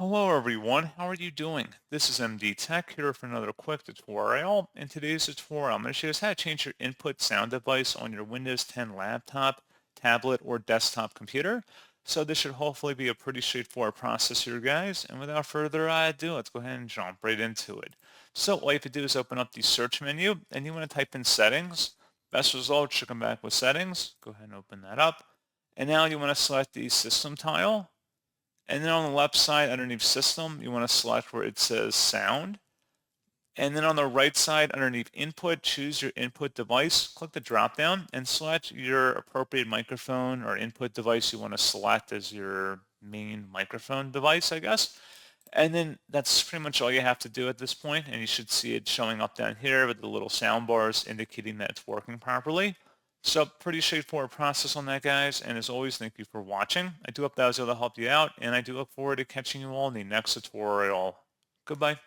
Hello everyone, how are you doing? This is MD Tech here for another quick tutorial. In today's tutorial, I'm going to show you how to change your input sound device on your Windows 10 laptop, tablet, or desktop computer. So this should hopefully be a pretty straightforward process here, guys. And without further ado, let's go ahead and jump right into it. So all you have to do is open up the search menu, and you want to type in settings. Best result should come back with settings. Go ahead and open that up. And now you want to select the system tile. And then on the left side underneath system, you want to select where it says sound. And then on the right side underneath input, choose your input device. Click the drop down and select your appropriate microphone or input device you want to select as your main microphone device, I guess. And then that's pretty much all you have to do at this point, and you should see it showing up down here with the little sound bars indicating that it's working properly. So pretty straightforward process on that, guys, and as always, thank you for watching. I do hope that was able to help you out, and I do look forward to catching you all in the next tutorial. Goodbye.